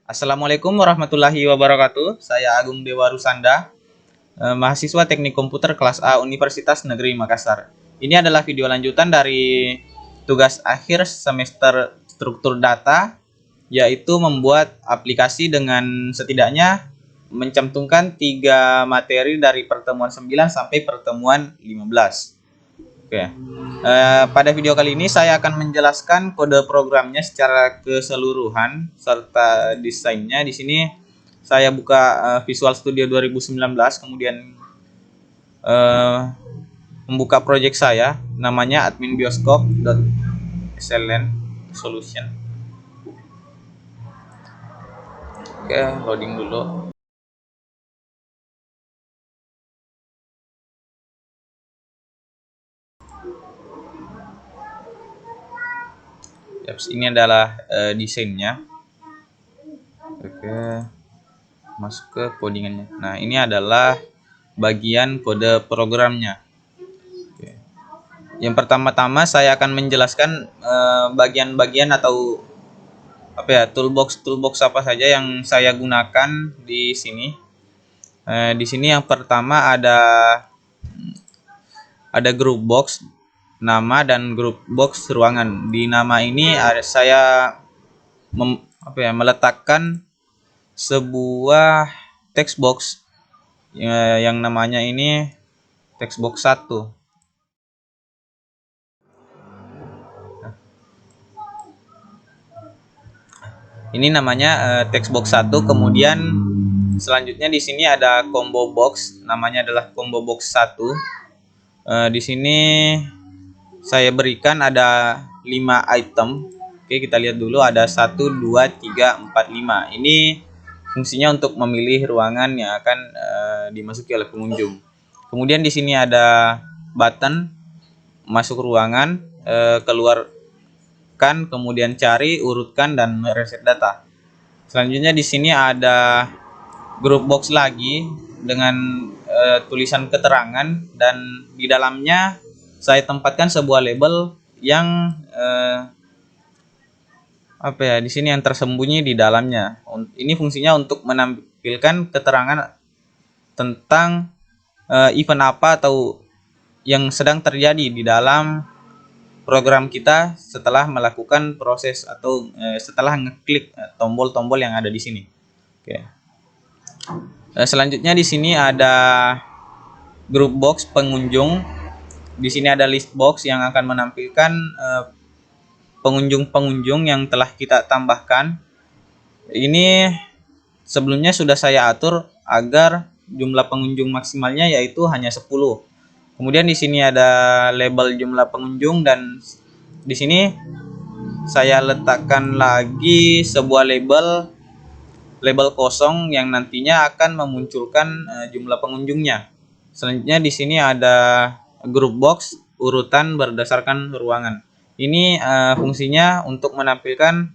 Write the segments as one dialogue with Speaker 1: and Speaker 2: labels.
Speaker 1: Assalamualaikum warahmatullahi wabarakatuh. Saya Agung Dewa Rusanda, mahasiswa Teknik Komputer kelas A Universitas Negeri Makassar. Ini adalah video lanjutan dari tugas akhir semester struktur data, yaitu membuat aplikasi dengan setidaknya mencantumkan 3 materi dari pertemuan 9 sampai pertemuan 15. Oke. Pada video kali ini saya akan menjelaskan kode programnya secara keseluruhan serta desainnya. Di sini saya buka Visual Studio 2019, kemudian membuka project saya, namanya adminbioskop.sln solution. Oke, loading dulu. Ini adalah desainnya. Oke, masuk ke codingannya. Nah, ini adalah bagian kode programnya. Oke. Yang pertama-tama saya akan menjelaskan bagian-bagian atau toolbox apa saja yang saya gunakan di sini. Di sini yang pertama ada group box nama dan group box ruangan. Di nama ini saya meletakkan sebuah text box yang namanya ini text box 1. Ini namanya text box 1. Kemudian selanjutnya di sini ada combo box, namanya adalah combo box 1. Di sini saya berikan ada 5 item. Oke, kita lihat dulu, ada 1 2 3 4 5. Ini fungsinya untuk memilih ruangan yang akan dimasuki oleh pengunjung. Kemudian di sini ada button masuk ruangan, keluarkan, kemudian cari, urutkan, dan reset data. Selanjutnya di sini ada group box lagi dengan tulisan keterangan, dan di dalamnya saya tempatkan sebuah label yang di sini yang tersembunyi di dalamnya. Ini fungsinya untuk menampilkan keterangan tentang event apa atau yang sedang terjadi di dalam program kita setelah melakukan proses atau setelah ngeklik tombol-tombol yang ada di sini. Oke. Selanjutnya di sini ada group box pengunjung. Di sini ada list box yang akan menampilkan pengunjung-pengunjung yang telah kita tambahkan. Ini sebelumnya sudah saya atur agar jumlah pengunjung maksimalnya yaitu hanya 10. Kemudian di sini ada label jumlah pengunjung, dan di sini saya letakkan lagi sebuah label kosong yang nantinya akan memunculkan jumlah pengunjungnya. Selanjutnya di sini ada group box urutan berdasarkan ruangan. Ini fungsinya untuk menampilkan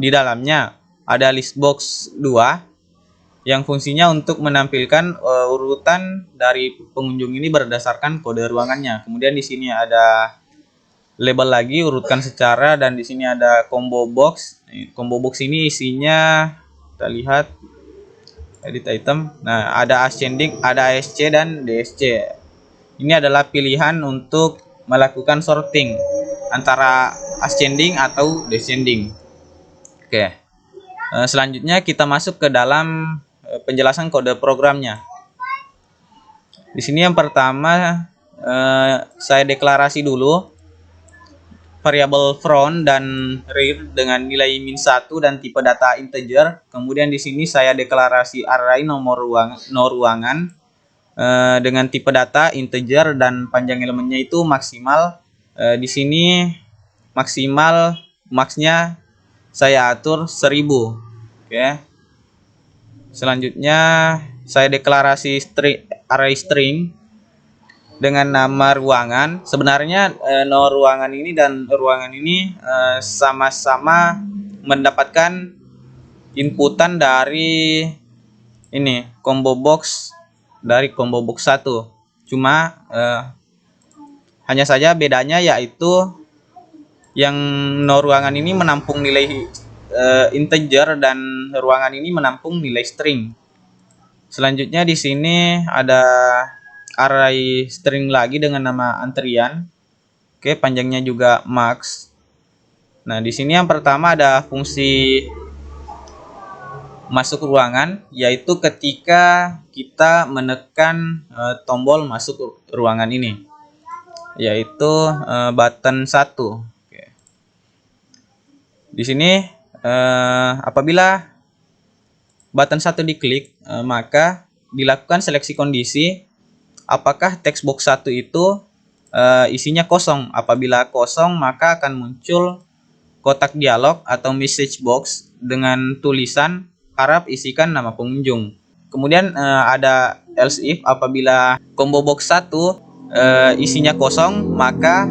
Speaker 1: di dalamnya ada list box 2 yang fungsinya untuk menampilkan urutan dari pengunjung ini berdasarkan kode ruangannya. Kemudian di sini ada label lagi urutkan secara, dan di sini ada combo box. Combo box ini isinya kita lihat edit item. Nah, ada ascending, ada ASC dan DSC. Ini adalah pilihan untuk melakukan sorting antara ascending atau descending. Oke. Selanjutnya kita masuk ke dalam penjelasan kode programnya. Di sini yang pertama saya deklarasi dulu variabel front dan rear dengan nilai -1 dan tipe data integer. Kemudian di sini saya deklarasi array nomor ruangan dengan tipe data integer dan panjang elemennya itu maksimal. Di sini maksimal maxnya saya atur 1000. Oke. Selanjutnya saya deklarasi array string dengan nama ruangan. Sebenarnya ruangan ini dan ruangan ini sama-sama mendapatkan inputan dari ini combo box, dari combo box 1. Cuma hanya saja bedanya yaitu yang ruangan ini menampung nilai integer dan ruangan ini menampung nilai string. Selanjutnya di sini ada array string lagi dengan nama antrian. Oke, panjangnya juga max. Nah, di sini yang pertama ada fungsi masuk ruangan, yaitu ketika kita menekan tombol masuk ruangan ini, yaitu button 1. Oke. Di sini apabila button 1 diklik, maka dilakukan seleksi kondisi apakah text box 1 itu isinya kosong. Apabila kosong, maka akan muncul kotak dialog atau message box dengan tulisan harap isikan nama pengunjung. Kemudian ada else if, apabila combo box 1 isinya kosong, maka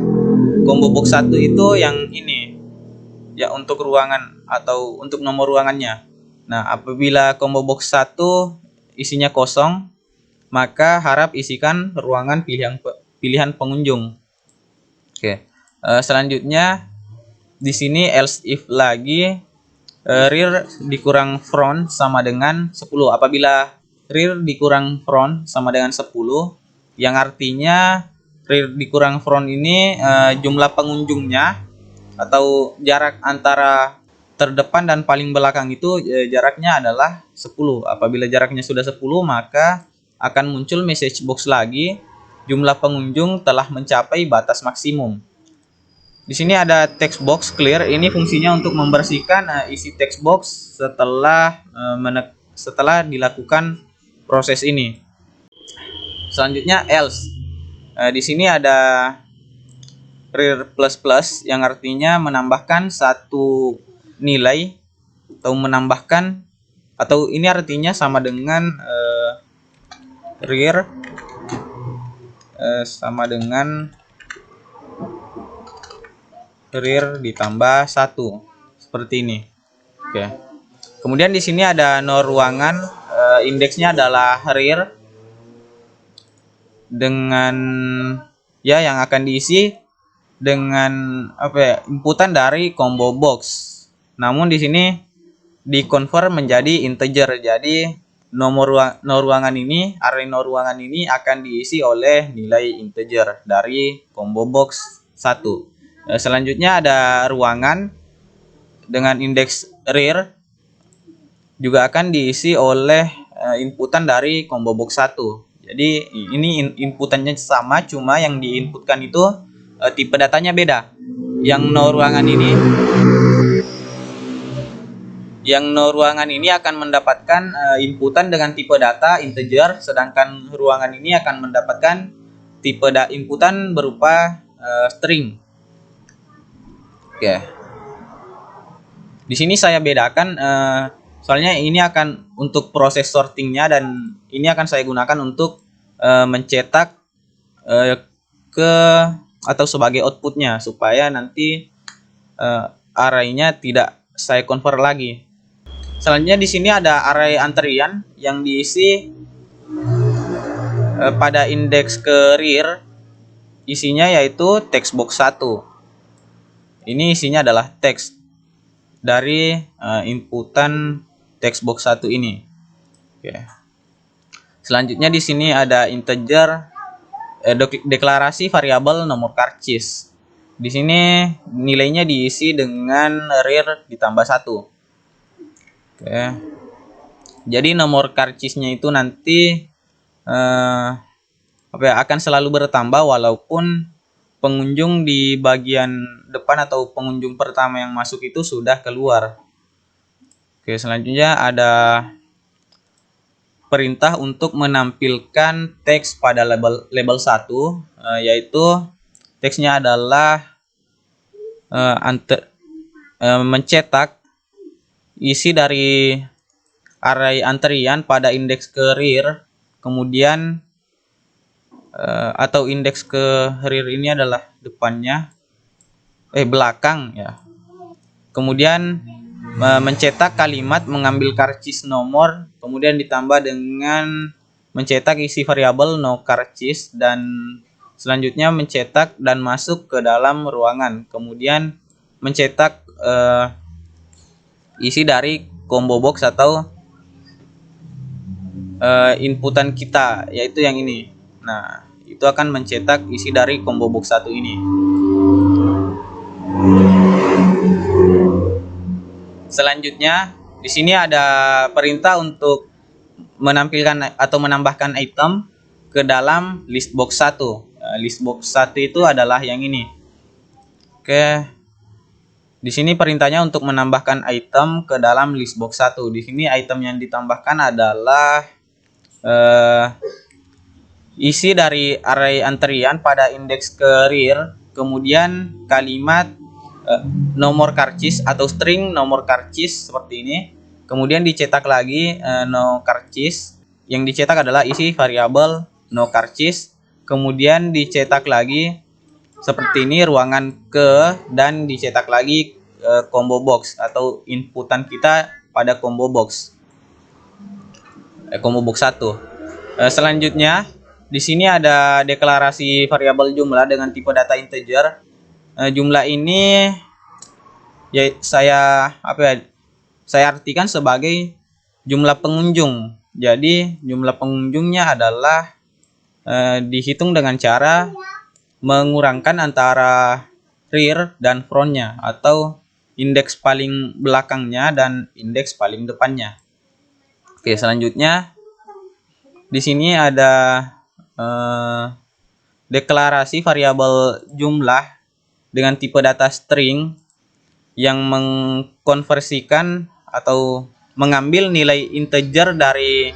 Speaker 1: combo box 1 itu yang ini ya, untuk ruangan atau untuk nomor ruangannya. Nah, apabila combo box 1 isinya kosong, maka harap isikan ruangan pilihan pengunjung. Oke. Selanjutnya di sini else if lagi, rear dikurang front sama dengan 10. Apabila rear dikurang front sama dengan 10, yang artinya rear dikurang front ini jumlah pengunjungnya atau jarak antara terdepan dan paling belakang itu jaraknya adalah 10. Apabila jaraknya sudah 10, maka akan muncul message box lagi, jumlah pengunjung telah mencapai batas maksimum. Di sini ada text box clear. Ini fungsinya untuk membersihkan isi text box setelah dilakukan proses ini. Selanjutnya else. Di sini ada rear plus plus yang artinya menambahkan satu nilai atau menambahkan, atau ini artinya sama dengan rear sama dengan rear ditambah 1 seperti ini. Oke. Kemudian di sini ada no ruangan, indeksnya adalah rear dengan ya yang akan diisi dengan inputan dari combo box. Namun di sini di-convert menjadi integer. Jadi nomor no ruangan ini, array no ruangan ini akan diisi oleh nilai integer dari combo box 1. Selanjutnya ada ruangan dengan indeks rear juga akan diisi oleh inputan dari combo box 1. Jadi ini inputannya sama, cuma yang diinputkan itu tipe datanya beda. Yang no ruangan ini akan mendapatkan inputan dengan tipe data integer, sedangkan ruangan ini akan mendapatkan tipe inputan berupa string. Oke. Di sini saya bedakan soalnya ini akan untuk proses sortingnya, dan ini akan saya gunakan untuk mencetak ke atau sebagai outputnya, supaya nanti arraynya tidak saya convert lagi. Selanjutnya di sini ada array antrian yang diisi pada indeks ke rear, isinya yaitu text box 1. Ini isinya adalah teks dari inputan text box 1 ini. Oke. Selanjutnya di sini ada integer deklarasi variabel nomor karcis. Di sini nilainya diisi dengan rear ditambah 1. Oke. Jadi nomor karcisnya itu nanti akan selalu bertambah walaupun pengunjung di bagian depan atau pengunjung pertama yang masuk itu sudah keluar. Oke, selanjutnya ada perintah untuk menampilkan teks pada label 1, yaitu teksnya adalah mencetak isi dari array antrian pada indeks ke rear, kemudian atau indeks ke rear ini adalah depannya belakang ya. Kemudian mencetak kalimat mengambil karcis nomor, kemudian ditambah dengan mencetak isi variabel no karcis, dan selanjutnya mencetak dan masuk ke dalam ruangan, kemudian mencetak isi dari combo box atau inputan kita, yaitu yang ini. Nah, itu akan mencetak isi dari combo box 1 ini. Selanjutnya, di sini ada perintah untuk menampilkan atau menambahkan item ke dalam list box 1. List box 1 itu adalah yang ini. Oke. Di sini perintahnya untuk menambahkan item ke dalam list box 1. Di sini item yang ditambahkan adalah isi dari array antrian pada indeks ke rear, kemudian kalimat nomor karcis atau string nomor karcis seperti ini. Kemudian dicetak lagi no karcis. Yang dicetak adalah isi variabel no karcis. Kemudian dicetak lagi seperti ini ruangan ke, dan dicetak lagi combo box atau inputan kita pada combo box. Combo box 1. Selanjutnya di sini ada deklarasi variabel jumlah dengan tipe data integer. Jumlah ini ya saya artikan sebagai jumlah pengunjung. Jadi jumlah pengunjungnya adalah dihitung dengan cara mengurangkan antara rear dan frontnya, atau indeks paling belakangnya dan indeks paling depannya. Oke, selanjutnya di sini ada deklarasi variabel jumlah dengan tipe data string yang mengkonversikan atau mengambil nilai integer dari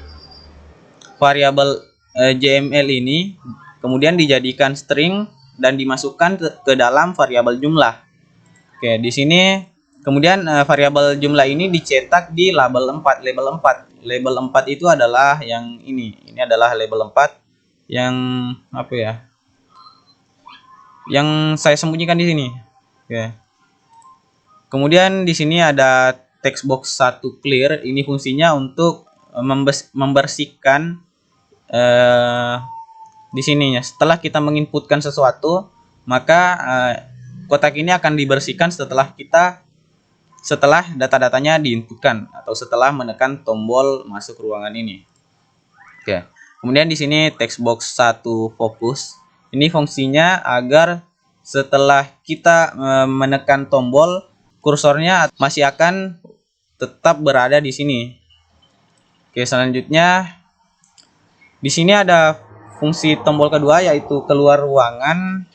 Speaker 1: variabel JML ini, kemudian dijadikan string dan dimasukkan ke dalam variabel jumlah. Oke, di sini kemudian variabel jumlah ini dicetak di label 4. Label 4 itu adalah yang ini. Ini adalah label 4 yang yang saya sembunyikan di sini. Oke. Kemudian di sini ada text box 1 clear. Ini fungsinya untuk membersihkan di sininya. Setelah kita menginputkan sesuatu, maka kotak ini akan dibersihkan setelah data-datanya diinputkan atau setelah menekan tombol masuk ruangan ini. Oke. Kemudian di sini text box 1 fokus. Ini fungsinya agar setelah kita menekan tombol, kursornya masih akan tetap berada di sini. Oke, selanjutnya di sini ada fungsi tombol kedua, yaitu keluar ruangan.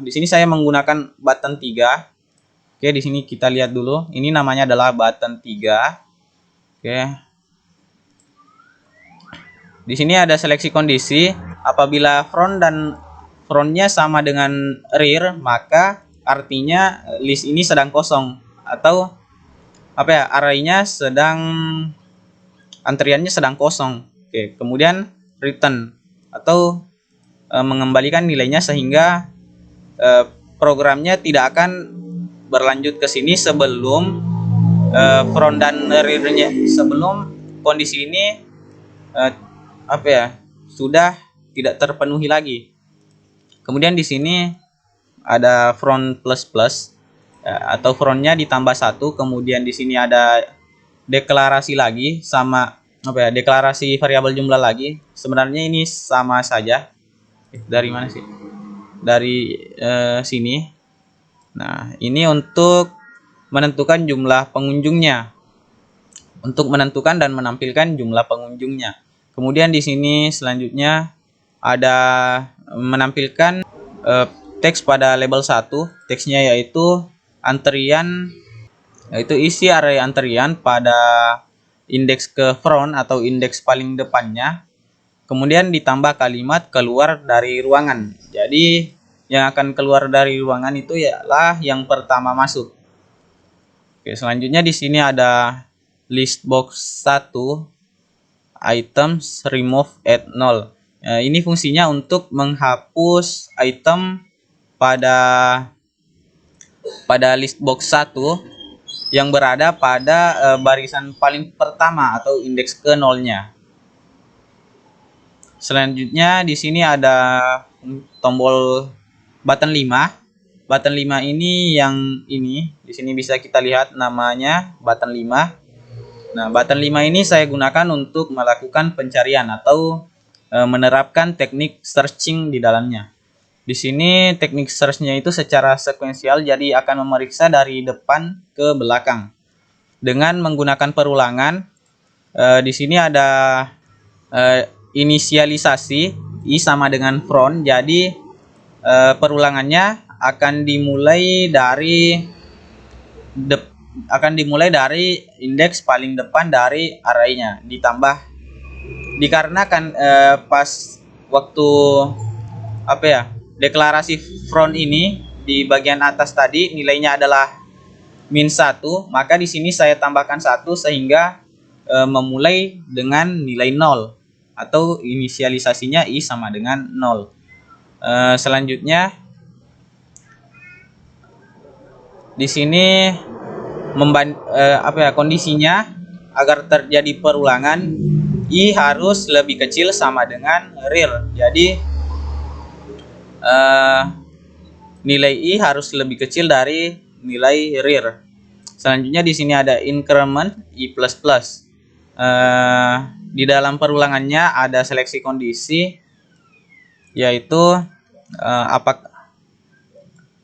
Speaker 1: Di sini saya menggunakan button 3. Oke, di sini kita lihat dulu. Ini namanya adalah button 3. Oke. Di sini ada seleksi kondisi. Apabila frontnya sama dengan rear, maka artinya list ini sedang kosong, atau arraynya antriannya sedang kosong. Oke, kemudian return atau mengembalikan nilainya sehingga programnya tidak akan berlanjut ke sini sebelum front dan rear-nya, sebelum kondisi ini sudah tidak terpenuhi lagi. Kemudian di sini ada front plus plus atau frontnya ditambah 1. Kemudian di sini ada deklarasi lagi sama deklarasi variabel jumlah lagi. Sebenarnya ini sama saja. Dari mana sih? Dari sini. Nah, ini untuk menentukan jumlah pengunjungnya. Untuk menentukan dan menampilkan jumlah pengunjungnya. Kemudian di sini selanjutnya ada menampilkan teks pada label 1. Teksnya yaitu antrian, yaitu isi array antrian pada indeks ke front atau indeks paling depannya. Kemudian ditambah kalimat keluar dari ruangan. Jadi yang akan keluar dari ruangan itu ialah yang pertama masuk. Oke, selanjutnya di sini ada list box 1 items remove at 0. Ini fungsinya untuk menghapus item pada list box 1 yang berada pada barisan paling pertama atau indeks ke 0-nya. Selanjutnya di sini ada tombol button 5. button 5 ini yang ini. Di sini bisa kita lihat namanya button 5. Nah, button 5 ini saya gunakan untuk melakukan pencarian atau menerapkan teknik searching di dalamnya. Di sini teknik search-nya itu secara sekuensial, jadi akan memeriksa dari depan ke belakang dengan menggunakan perulangan. Di sini ada inisialisasi I sama dengan front, jadi perulangannya akan dimulai dari indeks paling depan dari array-nya, ditambah dikarenakan pas waktu deklarasi front ini di bagian atas tadi nilainya adalah -1, maka di sini saya tambahkan 1 sehingga memulai dengan nilai 0 atau inisialisasinya I sama dengan 0. Selanjutnya di sini kondisinya agar terjadi perulangan I harus lebih kecil sama dengan real. Jadi nilai I harus lebih kecil dari nilai real. Selanjutnya di sini ada increment I++. Di dalam perulangannya ada seleksi kondisi, yaitu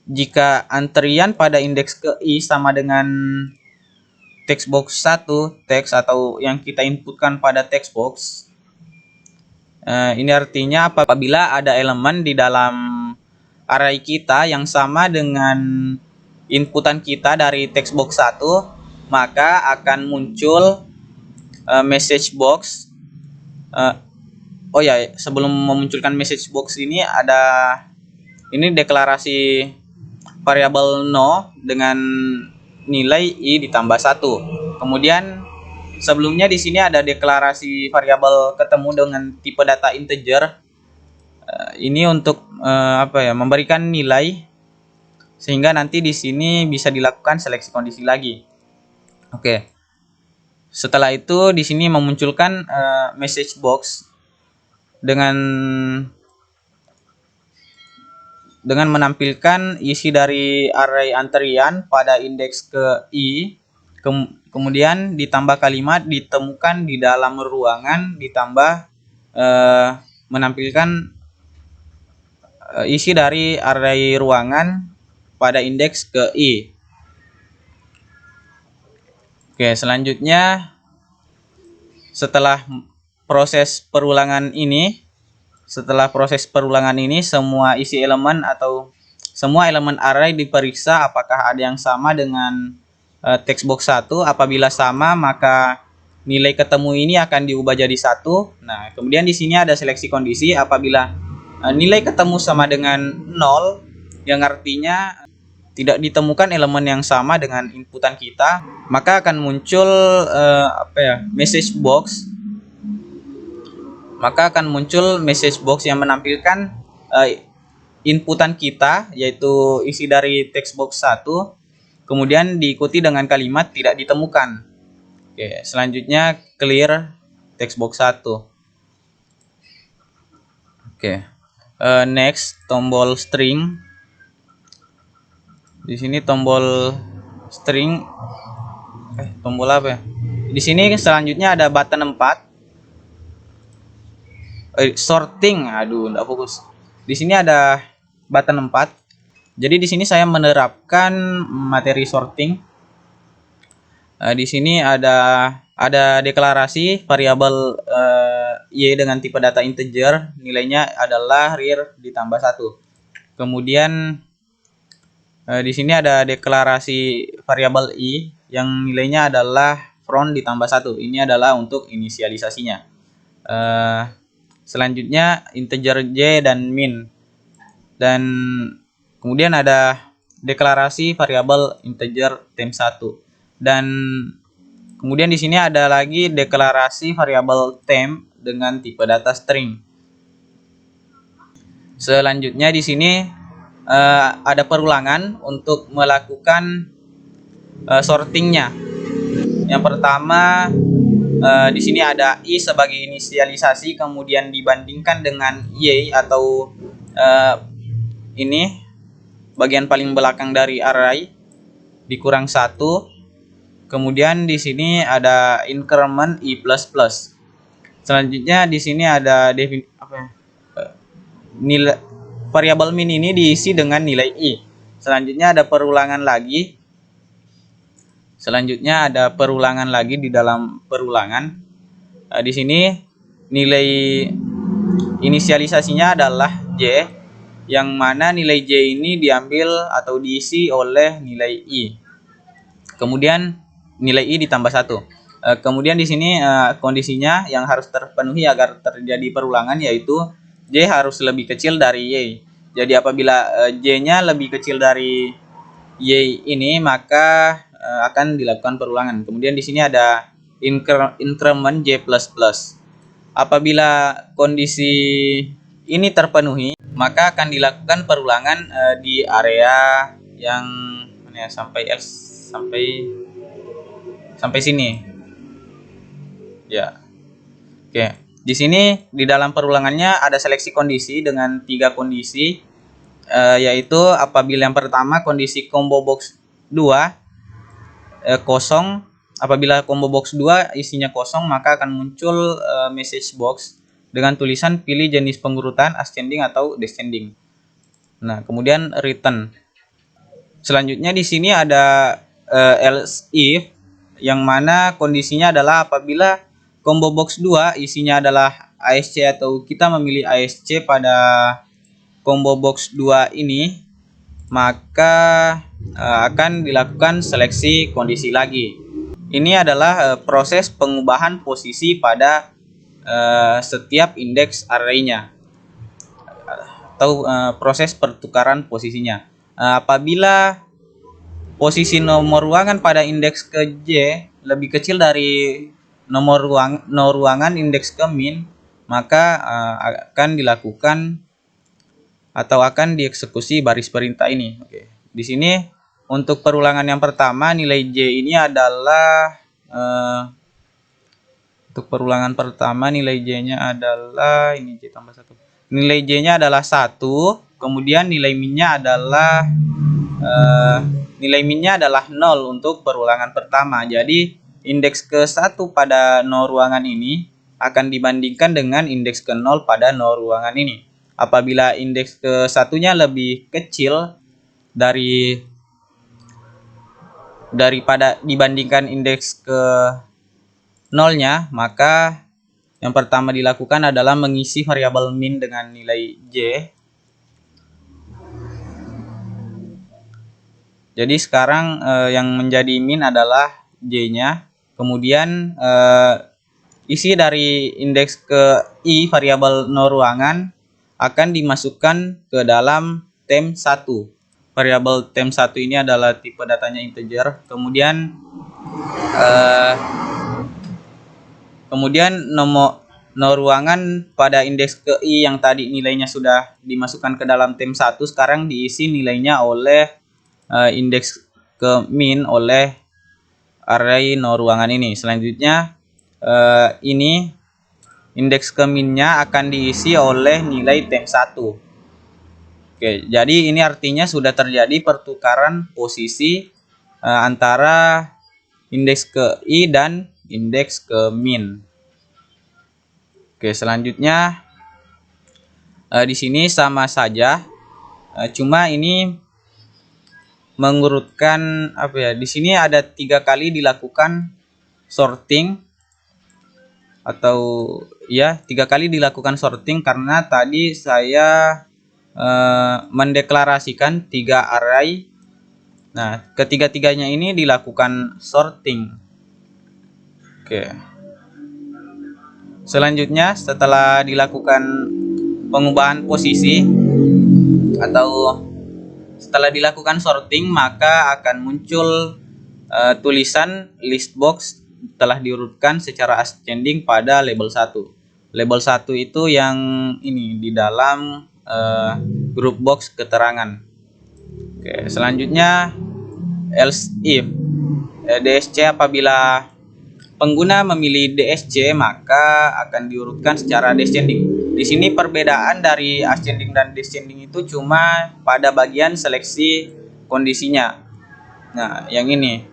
Speaker 1: jika antrian pada indeks ke I sama dengan text box 1 teks atau yang kita inputkan pada text box. Ini artinya apabila ada elemen di dalam array kita yang sama dengan inputan kita dari text box 1, maka akan muncul message box. Sebelum memunculkan message box ini deklarasi variabel no dengan nilai I ditambah 1. Kemudian sebelumnya di sini ada deklarasi variabel ketemu dengan tipe data integer. Ini untuk memberikan nilai sehingga nanti di sini bisa dilakukan seleksi kondisi lagi. Oke. Setelah itu di sini memunculkan message box dengan menampilkan isi dari array antrian pada indeks ke I, kemudian ditambah kalimat ditemukan di dalam ruangan, ditambah menampilkan isi dari array ruangan pada indeks ke I. Oke, selanjutnya setelah proses perulangan ini semua isi elemen atau semua elemen array diperiksa apakah ada yang sama dengan text box 1. Apabila sama, maka nilai ketemu ini akan diubah jadi 1. Nah, kemudian di sini ada seleksi kondisi. Apabila nilai ketemu sama dengan 0, yang artinya tidak ditemukan elemen yang sama dengan inputan kita, maka akan muncul message box. Yang menampilkan inputan kita, yaitu isi dari text box 1, kemudian diikuti dengan kalimat tidak ditemukan. Oke, selanjutnya clear text box 1. Oke. Next, tombol string. Di sini tombol string tombol apa ya? Di sini selanjutnya ada button 4. Sorting, enggak fokus. Di sini ada button 4. Jadi di sini saya menerapkan materi sorting. Di sini ada deklarasi variabel y dengan tipe data integer, nilainya adalah real ditambah 1. Kemudian di sini ada deklarasi variabel I yang nilainya adalah front ditambah 1. Ini adalah untuk inisialisasinya. Selanjutnya integer j dan min. Dan kemudian ada deklarasi variabel integer temp 1. Dan kemudian di sini ada lagi deklarasi variabel temp dengan tipe data string. Selanjutnya di sini ada perulangan untuk melakukan sortingnya. Yang pertama di sini ada I sebagai inisialisasi, kemudian dibandingkan dengan Y atau bagian paling belakang dari array dikurang 1. Kemudian di sini ada increment i++. Selanjutnya di sini ada nilai variabel min ini diisi dengan nilai i. Selanjutnya ada perulangan lagi. Di dalam perulangan. Di sini nilai inisialisasinya adalah j, yang mana nilai j ini diambil atau diisi oleh nilai i. Kemudian nilai i ditambah 1. Kemudian di sini kondisinya yang harus terpenuhi agar terjadi perulangan, yaitu j harus lebih kecil dari y. Jadi apabila j-nya lebih kecil dari y ini, maka akan dilakukan perulangan. Kemudian di sini ada increment j++. Apabila kondisi ini terpenuhi, maka akan dilakukan perulangan di area yang sampai sini. Ya. Oke. Di sini di dalam perulangannya ada seleksi kondisi dengan 3 kondisi, yaitu apabila yang pertama kondisi combo box 2 kosong. Apabila combo box 2 isinya kosong, maka akan muncul message box dengan tulisan pilih jenis pengurutan ascending atau descending. Nah, kemudian return. Selanjutnya di sini ada else if, yang mana kondisinya adalah apabila combo box 2 isinya adalah ASC atau kita memilih ASC pada combo box 2 ini, maka akan dilakukan seleksi kondisi lagi. Ini adalah proses pengubahan posisi pada setiap indeks array-nya, atau proses pertukaran posisinya. Apabila posisi nomor ruangan pada indeks ke j lebih kecil dari nomor ruangan indeks ke min, maka akan dilakukan atau akan dieksekusi baris perintah ini. Oke. Di sini untuk perulangan yang pertama, nilai j ini adalah untuk perulangan pertama nilai j-nya adalah ini j tambah 1. Nilai j-nya adalah 1, kemudian nilai min-nya adalah 0 untuk perulangan pertama. Jadi indeks ke-1 pada nol ruangan ini akan dibandingkan dengan indeks ke-0 pada nol ruangan ini. Apabila indeks ke-1-nya lebih kecil daripada dibandingkan indeks ke 0-nya, maka yang pertama dilakukan adalah mengisi variabel min dengan nilai j. Jadi sekarang yang menjadi min adalah j-nya. Kemudian isi dari indeks ke i variabel nol ruangan akan dimasukkan ke dalam temp1. Variabel temp1 ini adalah tipe datanya integer. Kemudian nomor ruangan pada indeks ke i yang tadi nilainya sudah dimasukkan ke dalam temp1, sekarang diisi nilainya oleh indeks ke min oleh array nol ruangan ini. Selanjutnya ini indeks ke minnya akan diisi oleh nilai temp1. Oke, jadi ini artinya sudah terjadi pertukaran posisi antara indeks ke i dan indeks ke min. Oke, selanjutnya di sini sama saja, cuma ini mengurutkan Di sini ada 3 kali dilakukan sorting, atau ya 3 kali dilakukan sorting karena tadi saya mendeklarasikan 3 array. Nah, ketiga-tiganya ini dilakukan sorting. Oke. Selanjutnya setelah dilakukan pengubahan posisi atau setelah dilakukan sorting, maka akan muncul tulisan list box telah diurutkan secara ascending pada label 1. Label 1 itu yang ini di dalam group box keterangan. Oke, selanjutnya else if DSC. Apabila pengguna memilih DSC, maka akan diurutkan secara descending. Di sini perbedaan dari ascending dan descending itu cuma pada bagian seleksi kondisinya. Nah, yang ini.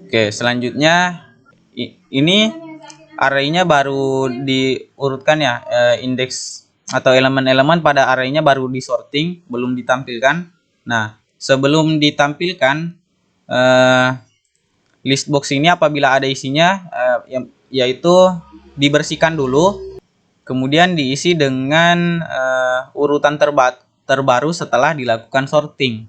Speaker 1: Oke, selanjutnya ini arraynya baru diurutkan ya, indeks atau elemen-elemen pada arraynya baru disorting, belum ditampilkan. Nah, sebelum ditampilkan list box ini apabila ada isinya, yaitu dibersihkan dulu, kemudian diisi dengan urutan terbaru setelah dilakukan sorting.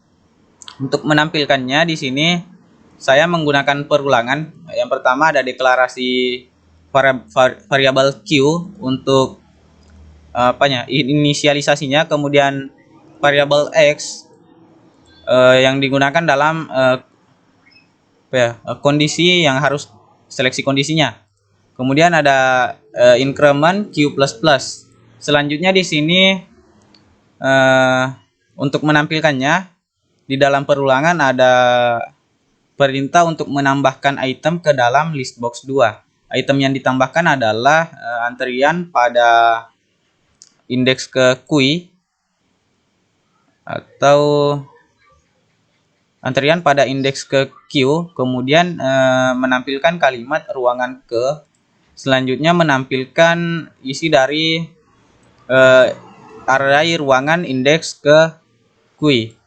Speaker 1: Untuk menampilkannya di sini saya menggunakan perulangan. Yang pertama ada deklarasi variabel Q untuk inisialisasinya, kemudian variabel X yang digunakan dalam kondisi yang harus seleksi kondisinya. Kemudian ada increment Q++. Selanjutnya di sini untuk menampilkannya di dalam perulangan ada perintah untuk menambahkan item ke dalam list box 2. Item yang ditambahkan adalah antrian pada indeks ke QI atau antrian pada indeks ke Q, kemudian menampilkan kalimat ruangan ke, selanjutnya menampilkan isi dari array ruangan indeks ke QI.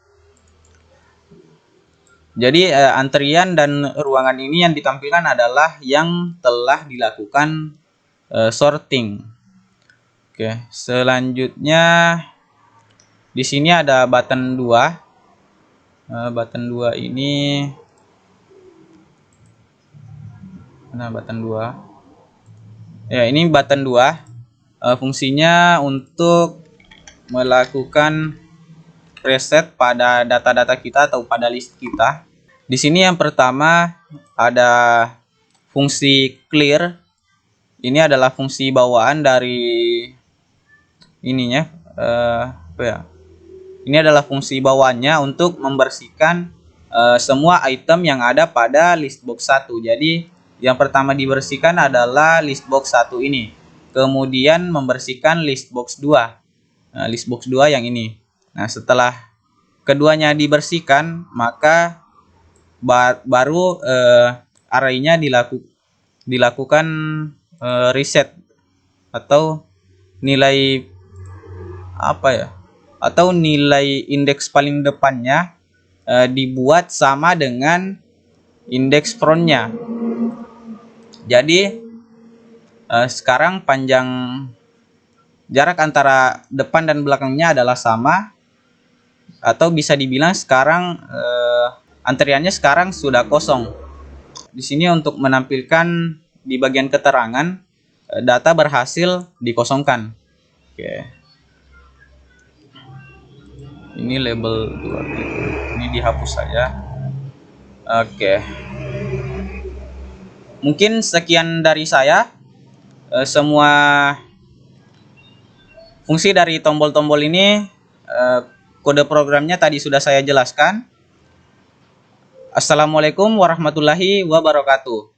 Speaker 1: Jadi antrian dan ruangan ini yang ditampilkan adalah yang telah dilakukan sorting. Oke, selanjutnya di sini ada button 2. Button 2 ini button 2. Ya, ini button 2. Fungsinya untuk melakukan reset pada data-data kita atau pada list kita. Di sini yang pertama ada fungsi clear. Ini adalah fungsi bawaan dari ininya. Ini adalah fungsi bawaannya untuk membersihkan semua item yang ada pada list box 1. Jadi yang pertama dibersihkan adalah list box 1 ini. Kemudian membersihkan list box 2. List box 2 yang ini. Nah, setelah keduanya dibersihkan, maka baru arraynya dilakukan reset atau nilai atau nilai indeks paling depannya dibuat sama dengan indeks frontnya. Jadi sekarang panjang jarak antara depan dan belakangnya adalah sama, atau bisa dibilang sekarang antriannya sekarang sudah kosong. Di sini untuk menampilkan di bagian keterangan data berhasil dikosongkan. Oke. Ini label 2. Ini dihapus saja. Oke. Mungkin sekian dari saya. Semua fungsi dari tombol-tombol ini, kode programnya tadi sudah saya jelaskan. Assalamualaikum warahmatullahi wabarakatuh.